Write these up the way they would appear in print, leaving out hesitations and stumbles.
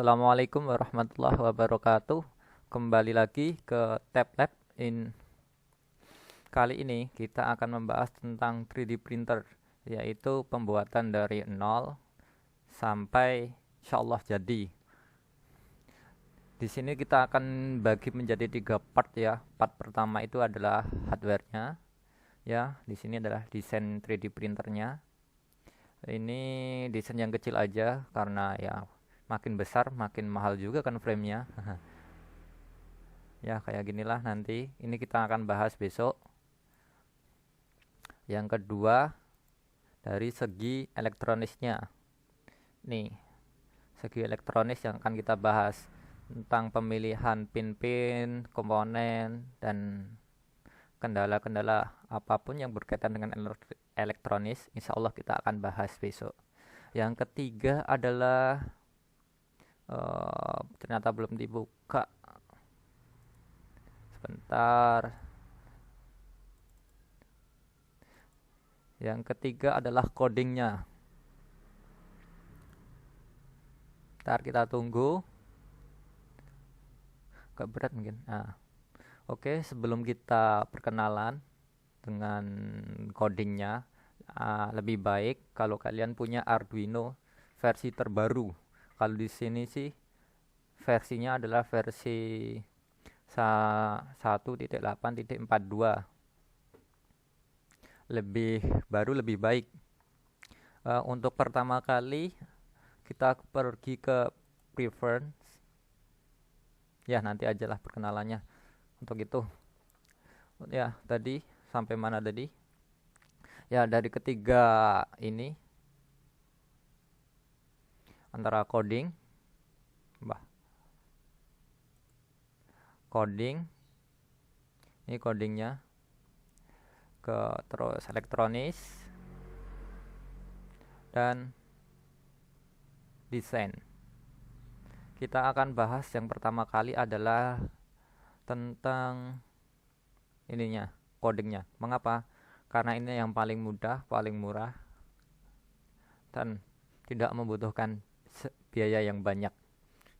Assalamualaikum warahmatullahi wabarakatuh. Kembali lagi ke Tab Lab. Kali ini kita akan membahas tentang 3D printer, yaitu pembuatan dari nol sampai insyaallah jadi. Di sini kita akan bagi menjadi 3 part ya. Part pertama itu adalah hardware-nya. Ya, di sini adalah desain 3D printernya. Ini desain yang kecil aja karena ya makin besar makin mahal juga kan framenya. Ya kayak ginilah nanti. Ini kita akan bahas besok. Yang kedua dari segi elektronisnya. Nih, segi elektronis yang akan kita bahas tentang pemilihan pin-pin, komponen, dan kendala-kendala apapun yang berkaitan dengan elektronis. Insya Allah kita akan bahas besok. Yang ketiga adalah ternyata belum dibuka. Sebentar. Yang ketiga adalah codingnya. Ntar kita tunggu. Agak berat mungkin. Oke, sebelum kita perkenalan dengan codingnya, lebih baik kalau kalian punya Arduino versi terbaru. Kalau di sini sih versinya adalah versi 1.8.42. Lebih baru lebih baik. Untuk pertama kali kita pergi ke preference. Ya, nanti ajalah perkenalannya. Untuk itu. Ya, tadi sampai mana tadi? Ya, dari ketiga ini antara coding ini codingnya terus elektronis dan desain. Kita akan bahas yang pertama kali adalah tentang ininya, codingnya. Mengapa? Karena ini yang paling mudah, paling murah, dan tidak membutuhkan biaya yang banyak.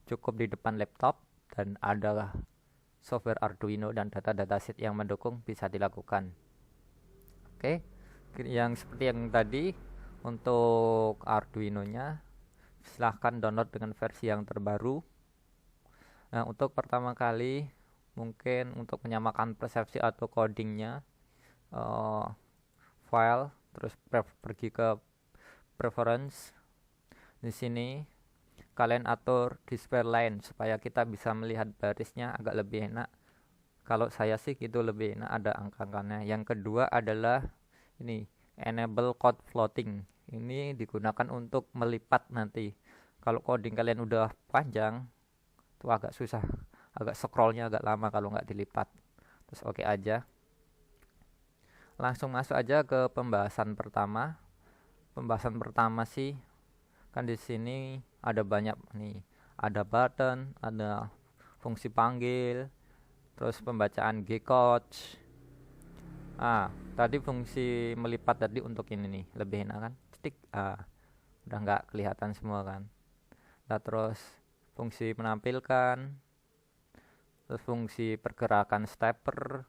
Cukup di depan laptop dan ada software Arduino dan data sheet yang mendukung bisa dilakukan. Oke, yang seperti yang tadi untuk Arduino-nya silahkan download dengan versi yang terbaru. Nah, untuk pertama kali mungkin untuk menyamakan persepsi atau codingnya, file terus pergi ke preference. Di sini kalian atur display line supaya kita bisa melihat barisnya agak lebih enak. Kalau saya sih gitu lebih enak ada angka-angkanya. Yang kedua adalah ini enable code floating. Ini digunakan untuk melipat nanti. Kalau coding kalian udah panjang itu agak susah, agak scrollnya agak lama kalau nggak dilipat. Terus oke aja. Langsung masuk aja ke pembahasan pertama. Pembahasan pertama sih kan di sini ada banyak nih, ada button, ada fungsi panggil, terus pembacaan G-code. Tadi fungsi melipat tadi untuk ini nih lebih enak kan, cetik. Udah nggak kelihatan semua kan. Nah, terus fungsi menampilkan, terus fungsi pergerakan stepper,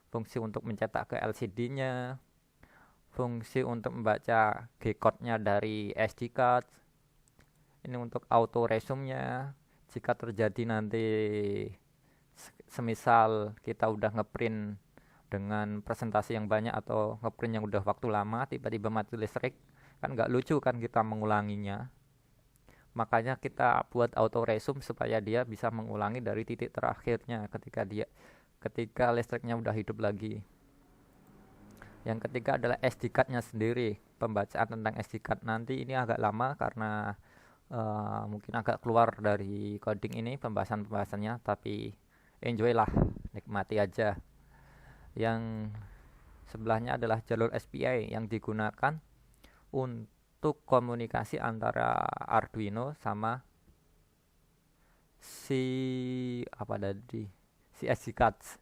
fungsi untuk mencetak ke LCD-nya, fungsi untuk membaca G-code-nya dari SD card. Ini untuk auto resume-nya. Jika terjadi nanti semisal kita udah ngeprint dengan presentasi yang banyak atau ngeprint yang udah waktu lama tiba-tiba mati listrik, kan nggak lucu kan kita mengulanginya. Makanya kita buat auto resume supaya dia bisa mengulangi dari titik terakhirnya ketika listriknya udah hidup lagi. Yang ketiga adalah SD card-nya sendiri. Pembacaan tentang SD card nanti ini agak lama karena mungkin agak keluar dari coding ini pembahasannya, tapi enjoy lah, nikmati aja. Yang sebelahnya adalah jalur SPI yang digunakan untuk komunikasi antara Arduino sama si SD cards.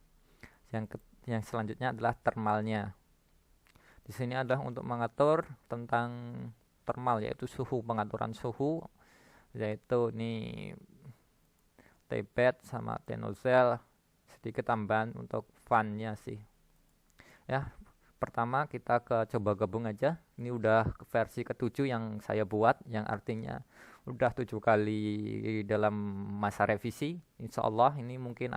Yang selanjutnya adalah thermalnya. Di sini adalah untuk mengatur tentang thermal, yaitu suhu, pengaturan suhu yaitu nih Tbet sama Tenocell, sedikit tambahan untuk fun-nya sih ya. Pertama kita coba gabung aja. Ini udah versi ke-7 yang saya buat, yang artinya udah 7 kali dalam masa revisi. Insya Allah ini mungkin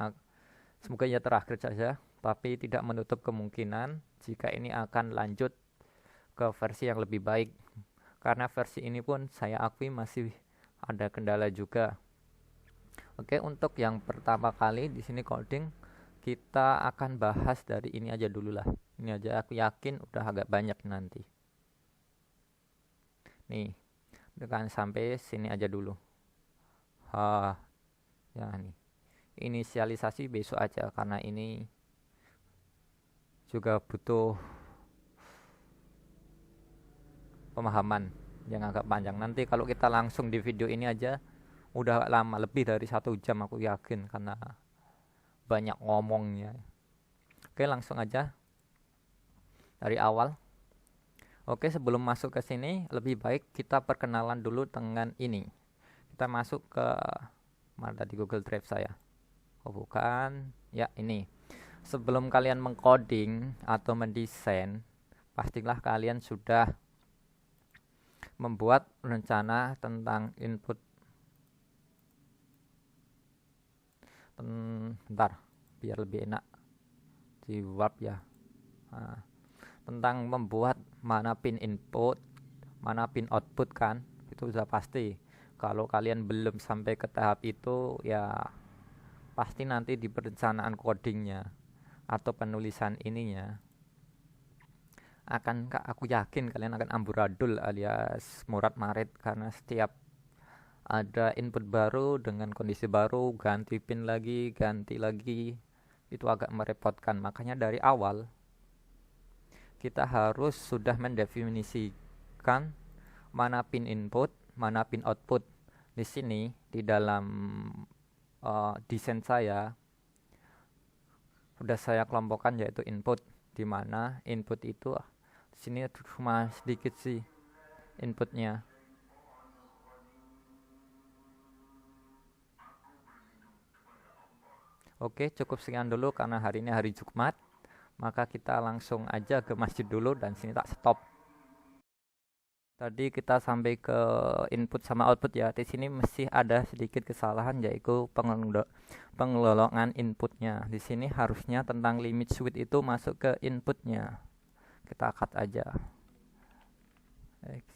semoga ya terakhir saja, tapi tidak menutup kemungkinan jika ini akan lanjut ke versi yang lebih baik. Karena versi ini pun saya akui masih ada kendala juga. Oke, untuk yang pertama kali di sini coding, kita akan bahas dari ini aja dulu lah. Ini aja aku yakin udah agak banyak nanti. Nih, dengan sampai sini aja dulu. Ya nih. Inisialisasi besok aja karena ini juga butuh pemahaman yang agak panjang. Nanti kalau kita langsung di video ini aja udah lama, lebih dari 1 jam aku yakin, karena banyak ngomongnya. Oke, langsung aja dari awal. Oke, sebelum masuk ke sini lebih baik kita perkenalan dulu dengan ini. Kita masuk ke mana tadi, Google Drive saya. Oh bukan, ya ini. Sebelum kalian mengcoding atau mendesain, pastilah kalian sudah membuat rencana tentang input. Bentar, biar lebih enak di Word ya. Tentang membuat mana pin input, mana pin output kan, itu sudah pasti. Kalau kalian belum sampai ke tahap itu, ya pasti nanti di perencanaan codingnya atau penulisan ininya aku yakin kalian akan amburadul alias murat marit, karena setiap ada input baru dengan kondisi baru, ganti pin lagi, ganti lagi, itu agak merepotkan. Makanya dari awal kita harus sudah mendefinisikan mana pin input, mana pin output. Di sini di dalam desain saya sudah saya kelompokkan yaitu input, di mana input itu di sini cuma sedikit sih inputnya. Oke, cukup sekian dulu karena hari ini hari Jumat. Maka kita langsung aja ke masjid dulu dan sini tak stop. Tadi kita sampai ke input sama output ya. Di sini masih ada sedikit kesalahan, yaitu pengelolongan inputnya. Di sini harusnya tentang limit switch itu masuk ke inputnya. Kita cut aja. X,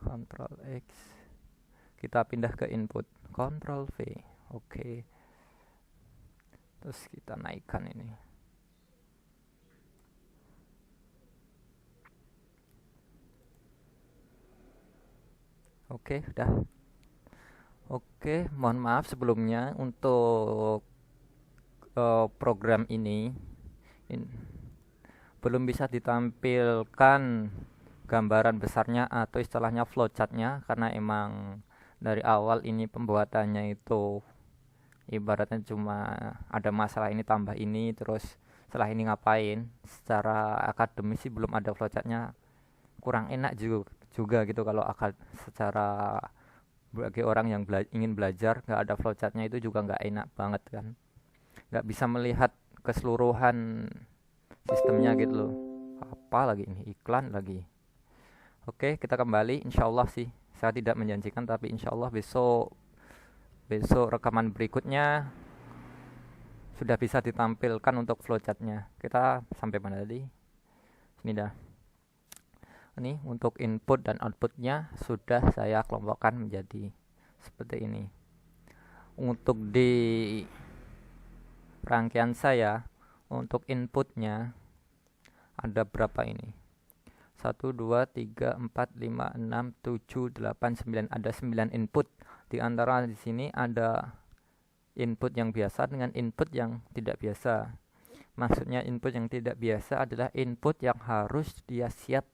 Ctrl X. Kita pindah ke input. Ctrl V. Oke. Terus kita naikkan ini. Oke, udah. Oke, mohon maaf sebelumnya untuk program ini belum bisa ditampilkan gambaran besarnya atau istilahnya flowchartnya, karena emang dari awal ini pembuatannya itu ibaratnya cuma ada masalah ini tambah ini, terus setelah ini ngapain. Secara akademis sih belum ada flowchartnya, kurang enak juga gitu kalau secara bagi orang yang ingin belajar nggak ada flowchartnya, itu juga nggak enak banget kan, nggak bisa melihat keseluruhan sistemnya gitu loh. Apa lagi ini, iklan lagi. Oke, kita kembali. Insyaallah sih saya tidak menjanjikan, tapi insyaallah besok rekaman berikutnya sudah bisa ditampilkan untuk flowchartnya. Kita sampai mana tadi? Sini dah. Ini untuk input dan outputnya sudah saya kelompokkan menjadi seperti ini. Untuk di rangkaian saya, untuk inputnya ada berapa ini? 1, 2, 3, 4, 5, 6, 7, 8, 9. Ada 9 input. Di antara di sini ada input yang biasa dengan input yang tidak biasa. Maksudnya input yang tidak biasa adalah input yang harus dia siap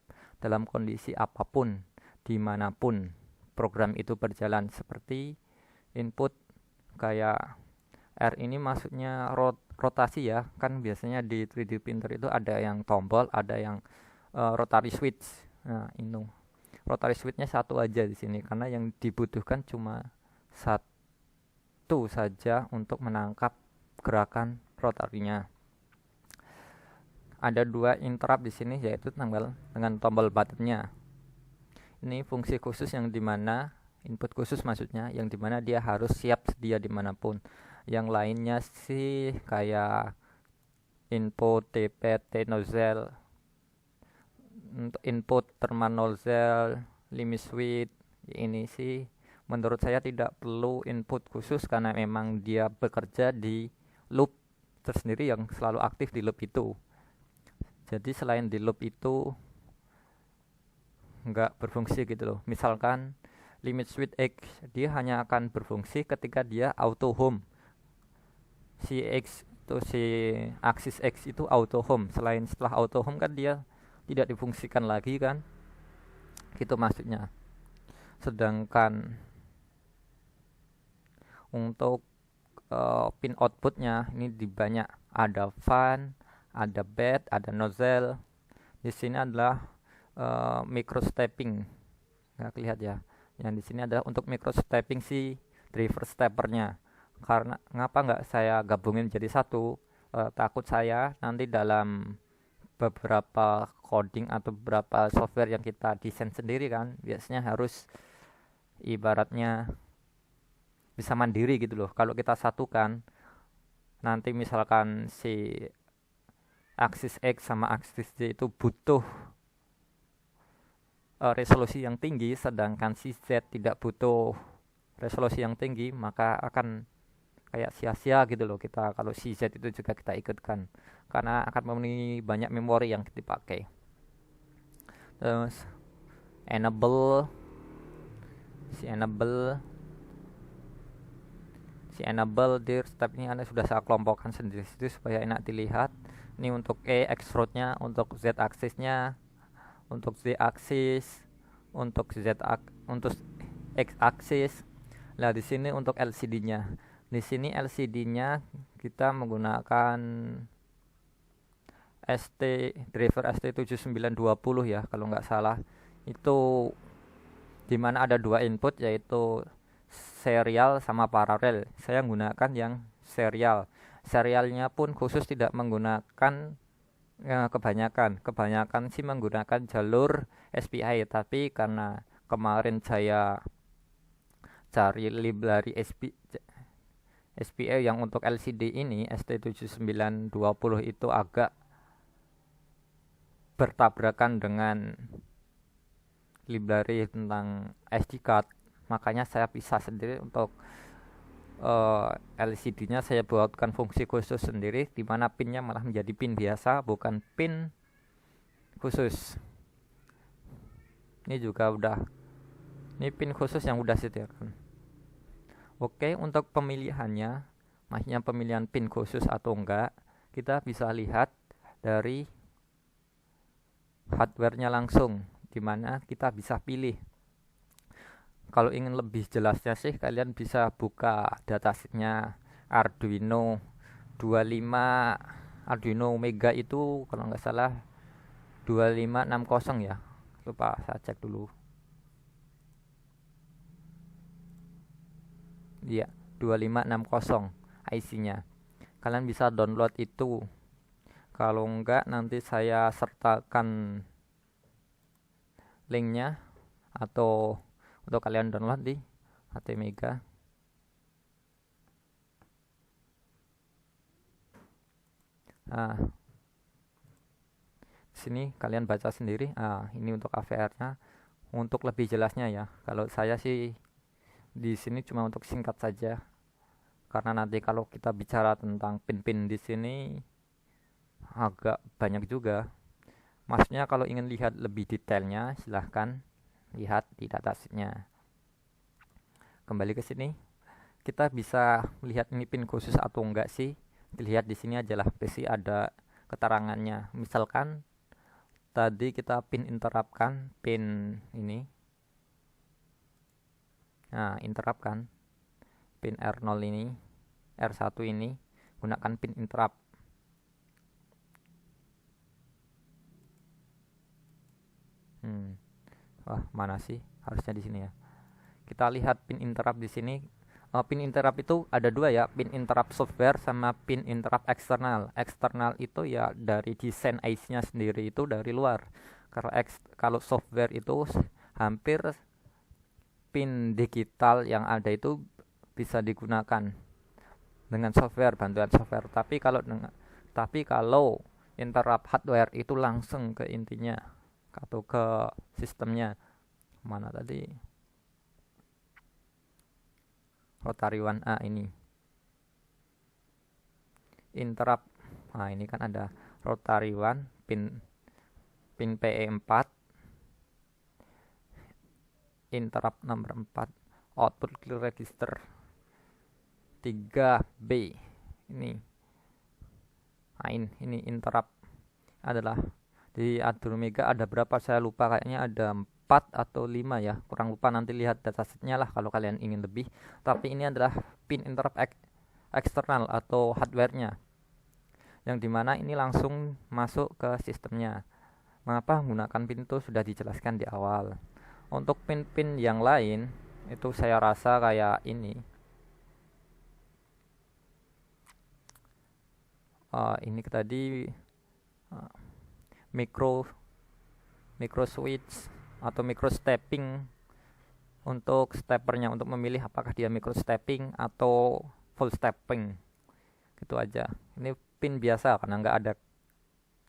dalam kondisi apapun, dimanapun program itu berjalan. Seperti input kayak R ini maksudnya rotasi ya, kan biasanya di 3D printer itu ada yang tombol, ada yang rotary switch. Nah ini rotary switch-nya satu aja di sini karena yang dibutuhkan cuma satu saja untuk menangkap gerakan rotarinya. Ada dua interrupt di sini, yaitu dengan tombol buttonnya. Ini fungsi khusus yang dimana input khusus maksudnya, yang dimana dia harus siap sedia dimanapun. Yang lainnya sih kayak input TPT nozzle, untuk input thermal nozzle, limit switch. Ini sih menurut saya tidak perlu input khusus karena memang dia bekerja di loop tersendiri yang selalu aktif di loop itu. Jadi selain di loop itu nggak berfungsi gitu loh. Misalkan limit switch X, dia hanya akan berfungsi ketika dia auto home. Si X itu si aksis X itu auto home. Setelah auto home kan dia tidak difungsikan lagi kan. Gitu maksudnya. Sedangkan untuk pin outputnya ini di banyak, ada fan, ada bed, ada nozzle. Di sini adalah micro stepping, nggak kelihatan ya. Yang di sini adalah untuk micro stepping si driver steppernya. Karena ngapa nggak saya gabungin jadi satu? Takut saya nanti dalam beberapa coding atau beberapa software yang kita desain sendiri kan, biasanya harus ibaratnya bisa mandiri gitu loh. Kalau kita satukan, nanti misalkan si aksis X sama aksis Y itu butuh resolusi yang tinggi, sedangkan si Z tidak butuh resolusi yang tinggi, maka akan kayak sia-sia gitu loh kita kalau si Z itu juga kita ikutkan, karena akan memenuhi banyak memori yang dipakai. Terus enable di step ini Anda sudah saya kelompokkan sendiri situ supaya enak dilihat. Ini untuk X root-nya, untuk Z aksisnya, untuk Z aksis, untuk X aksis. Nah, di sini untuk LCD-nya. Di sini LCD-nya kita menggunakan driver ST7920 ya kalau nggak salah. Itu dimana ada dua input, yaitu serial sama paralel. Saya menggunakan yang serial. Serialnya pun khusus tidak menggunakan kebanyakan sih menggunakan jalur SPI, tapi karena kemarin saya cari library SPI yang untuk LCD ini ST7920 itu agak bertabrakan dengan library tentang SD card, makanya saya pisah sendiri. Untuk LCD-nya saya buatkan fungsi khusus sendiri, di mana pinnya malah menjadi pin biasa, bukan pin khusus. Ini juga ini pin khusus yang udah disediakan. Oke, untuk pemilihannya, maksudnya pemilihan pin khusus atau enggak, kita bisa lihat dari hardware-nya langsung, di mana kita bisa pilih. Kalau ingin lebih jelasnya sih kalian bisa buka datasheetnya Arduino 25 Arduino Mega itu kalau nggak salah 2560 ya, lupa saya cek dulu. Iya, 2560 IC-nya. Kalian bisa download itu. Kalau enggak nanti saya sertakan linknya atau untuk kalian download di HT Mega. Nah, sini kalian baca sendiri. Ini untuk AVR-nya. Untuk lebih jelasnya ya, kalau saya sih di sini cuma untuk singkat saja, karena nanti kalau kita bicara tentang pin-pin di sini agak banyak juga. Maksudnya kalau ingin lihat lebih detailnya silahkan lihat di datasheetnya. Kembali ke sini, kita bisa melihat ini pin khusus atau enggak sih. Dilihat di sini aja lah, pasti ada keterangannya. Misalkan tadi kita pin interrupt kan, pin ini. Nah, interrupt kan, pin R0 ini, R1 ini gunakan pin interrupt. Wah, mana sih? Harusnya di sini ya. Kita lihat pin interrupt di sini. Pin interrupt itu ada dua ya, pin interrupt software sama pin interrupt eksternal. Eksternal itu ya dari desain IC-nya sendiri, itu dari luar. Kalau software itu hampir pin digital yang ada itu bisa digunakan dengan software, bantuan software. Tapi kalau interrupt hardware itu langsung ke intinya atau ke sistemnya. Mana tadi? Rotary 1A ini. Interrupt. Nah, ini kan ada Rotary 1 pin PE4, interrupt nomor 4, output clear register 3B. Ini. Nah, ini interrupt adalah di Arduino Mega ada berapa saya lupa, kayaknya ada 4 atau 5 ya, kurang lupa, nanti lihat datasetnya lah kalau kalian ingin lebih. Tapi ini adalah pin interrupt eksternal atau hardware-nya, yang dimana ini langsung masuk ke sistemnya. Mengapa menggunakan pin itu sudah dijelaskan di awal. Untuk pin-pin yang lain itu saya rasa kayak ini. Ini tadi micro switch atau micro stepping untuk steppernya, untuk memilih apakah dia micro stepping atau full stepping, gitu aja. Ini pin biasa karena nggak ada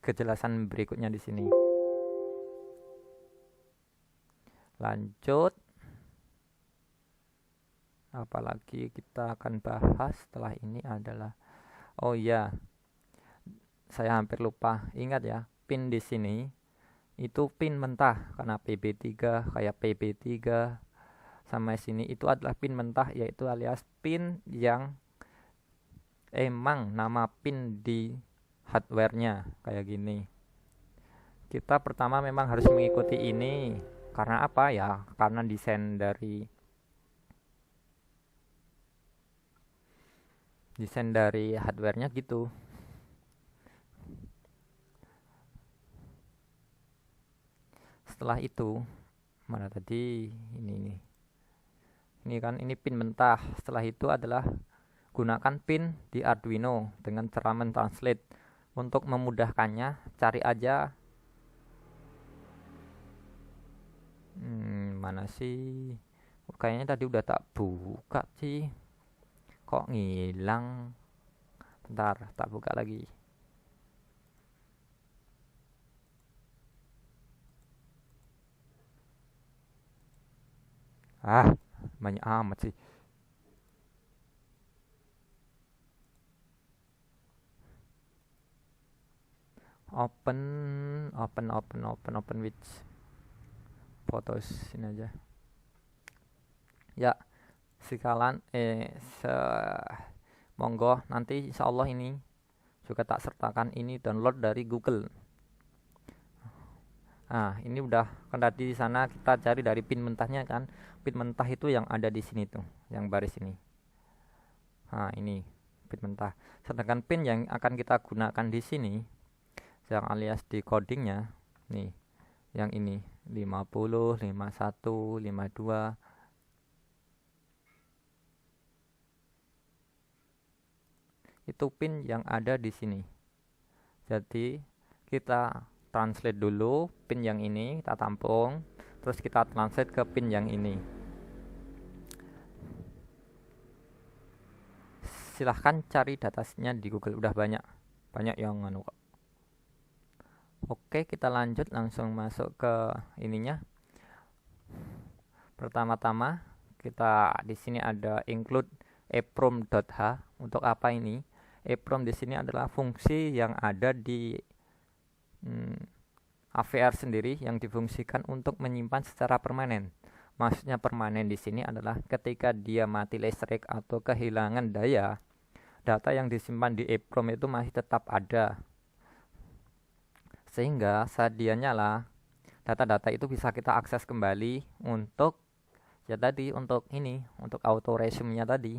kejelasan berikutnya di sini. Lanjut, apalagi kita akan bahas setelah ini adalah, oh iya, saya hampir lupa, ingat ya, pin di sini itu pin mentah karena PB3, kayak PB3 sama sini itu adalah pin mentah, yaitu alias pin yang emang nama pin di hardware-nya kayak gini. Kita pertama memang harus mengikuti ini. Karena apa ya? Karena desain dari hardware-nya gitu. Setelah itu, mana tadi? Ini kan ini pin mentah. Setelah itu adalah gunakan pin di Arduino dengan cara mentranslate. Untuk memudahkannya, cari aja mana sih? Kayaknya tadi udah tak buka sih. Kok ngilang? Bentar, tak buka lagi. Banyak amat sih. Open with photos ini aja. Ya, monggo nanti insyaallah ini juga tak sertakan ini download dari Google. Nah, ini udah kan tadi di sana kita cari dari pin mentahnya kan. Pin mentah itu yang ada di sini tuh, yang baris ini. Nah, ini pin mentah. Sedangkan pin yang akan kita gunakan di sini, yang alias di codingnya, nih, yang ini 50, 51, 52. Itu pin yang ada di sini. Jadi kita translate dulu pin yang ini, kita tampung, terus kita translate ke pin yang ini. Silahkan cari datasnya di Google, udah banyak yang kok. Oke, kita lanjut langsung masuk ke ininya. Pertama-tama kita di sini ada include EEPROM.h. Untuk apa ini? EEPROM di sini adalah fungsi yang ada di AVR sendiri yang difungsikan untuk menyimpan secara permanen. Maksudnya permanen di sini adalah ketika dia mati listrik atau kehilangan daya, data yang disimpan di EEPROM itu masih tetap ada. Sehingga saat dia nyala, data-data itu bisa kita akses kembali untuk untuk auto resume-nya tadi,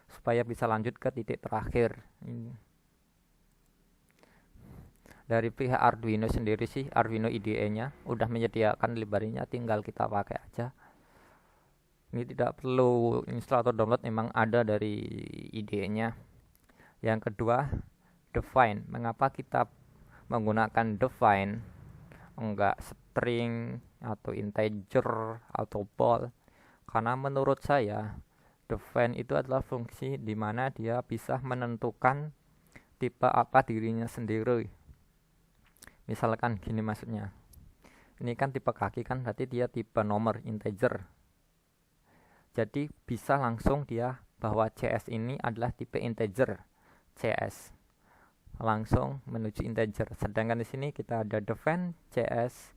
supaya bisa lanjut ke titik terakhir. Dari pihak Arduino sendiri sih, Arduino IDE-nya udah menyediakan library-nya, tinggal kita pakai aja. Ini tidak perlu install atau download, memang ada dari IDE-nya. Yang kedua, define. Mengapa kita menggunakan define, enggak string atau integer atau ball? Karena menurut saya define itu adalah fungsi di mana dia bisa menentukan tipe apa dirinya sendiri. Misalkan gini maksudnya, ini kan tipe kaki kan, berarti dia tipe nomor integer. Jadi bisa langsung dia bahwa CS ini adalah tipe integer, CS langsung menuju integer. Sedangkan di sini kita ada define CS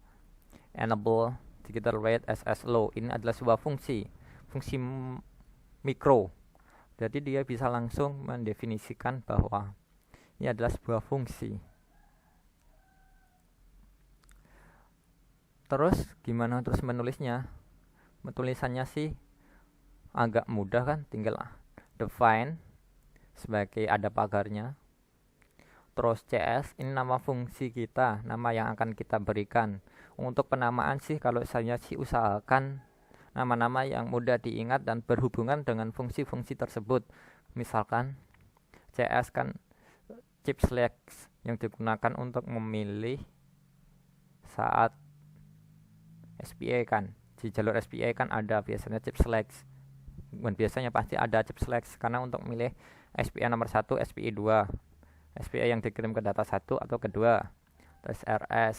enable digital rate as low. Ini adalah sebuah fungsi mikro. Jadi dia bisa langsung mendefinisikan bahwa ini adalah sebuah fungsi. Terus gimana terus menulisnya? Tulisannya sih agak mudah kan, tinggal define sebagai ada pagarnya. Terus CS ini nama fungsi kita, nama yang akan kita berikan. Untuk penamaan sih kalau saya sih usahakan nama-nama yang mudah diingat dan berhubungan dengan fungsi-fungsi tersebut. Misalkan CS kan chip select yang digunakan untuk memilih saat SPA kan. Di jalur SPA kan ada biasanya chip select. Dan biasanya pasti ada chip select karena untuk memilih SPA nomor 1, SPA 2. SPA yang dikirim ke data 1 atau kedua. Terus RS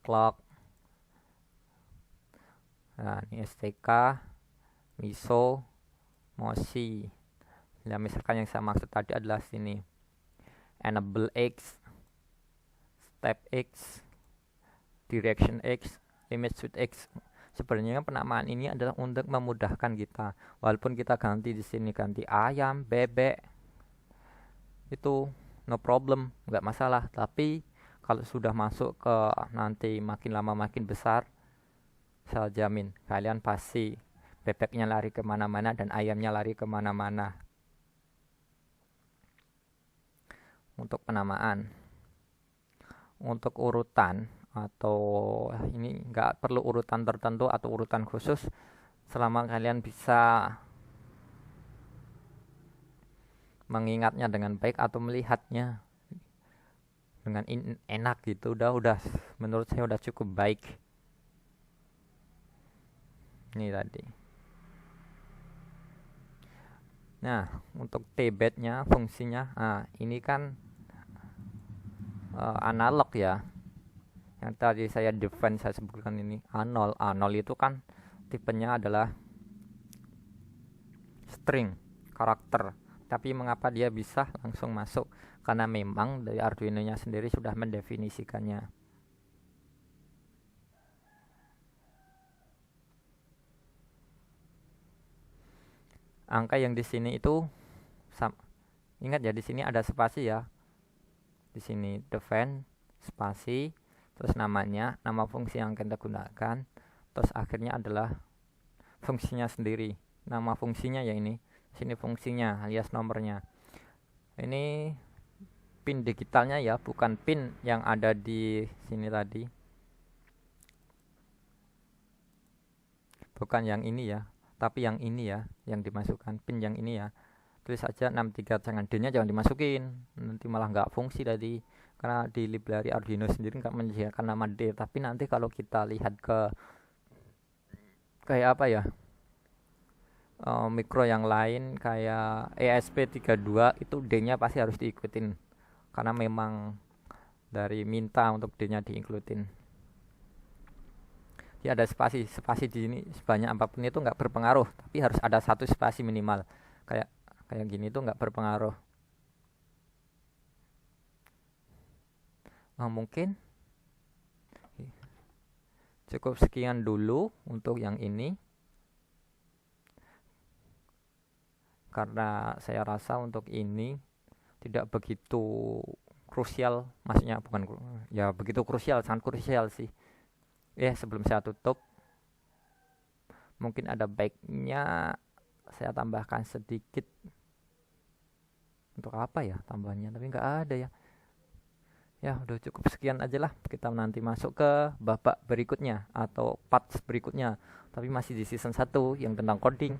clock. Nah, ini STK, MISO, MOSI. Nah, misalkan yang saya maksud tadi adalah sini. Enable X, Step X, Direction X, Limit Switch X. Sebenarnya penamaan ini adalah untuk memudahkan kita. Walaupun kita ganti di sini ganti ayam, bebek, itu no problem, nggak masalah. Tapi kalau sudah masuk ke nanti makin lama makin besar, saya jamin kalian pasti bebeknya lari kemana-mana dan ayamnya lari kemana-mana. Untuk penamaan, untuk urutan atau ini nggak perlu urutan tertentu atau urutan khusus, selama kalian bisa mengingatnya dengan baik atau melihatnya dengan enak gitu, udah menurut saya udah cukup baik. Ini tadi. Nah, untuk tbed-nya fungsinya, ini kan analog ya. Yang tadi saya define saya sebutkan ini A0. A0 itu kan tipenya adalah string, karakter. Tapi mengapa dia bisa langsung masuk? Karena memang dari Arduino-nya sendiri sudah mendefinisikannya. Angka yang di sini itu ingat ya, di sini ada spasi ya. Di sini define spasi, terus namanya, nama fungsi yang akan kita gunakan, terus akhirnya adalah fungsinya sendiri. Nama fungsinya ya ini. Sini fungsinya alias nomornya. Ini pin digitalnya ya, bukan pin yang ada di sini tadi. Bukan yang ini ya, tapi yang ini ya, yang dimasukkan pin yang ini ya. Tulis saja 63, jangan D-nya jangan dimasukin, nanti malah nggak fungsi tadi. Karena di library Arduino sendiri nggak menyediakan nama D. Tapi nanti kalau kita lihat ke kayak apa ya, mikro yang lain kayak ESP32 itu D-nya pasti harus diikutin karena memang dari minta untuk D-nya diinklutin. Jadi ada spasi di sini sebanyak apapun itu nggak berpengaruh, tapi harus ada satu spasi minimal. Kayak gini tuh nggak berpengaruh. Mungkin cukup sekian dulu untuk yang ini, karena saya rasa untuk ini tidak begitu krusial, maksudnya bukan ya begitu krusial, sangat krusial sih. Sebelum saya tutup, mungkin ada baiknya saya tambahkan sedikit. Untuk apa ya tambahnya, tapi nggak ada ya. Ya udah cukup sekian aja lah, kita nanti masuk ke babak berikutnya atau parts berikutnya, tapi masih di season 1 yang tentang coding,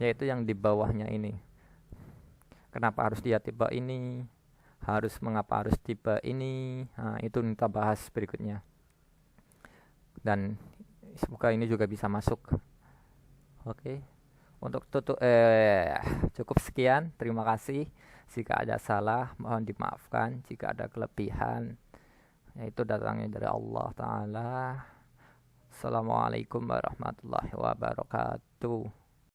yaitu yang di bawahnya ini. Kenapa harus dia tipe ini, mengapa harus tipe ini, nah, itu kita bahas berikutnya. Dan semoga ini juga bisa masuk. Oke. Untuk cukup sekian, terima kasih. Jika ada salah mohon dimaafkan, jika ada kelebihan yaitu datangnya dari Allah Ta'ala. Assalamualaikum warahmatullahi wabarakatuh.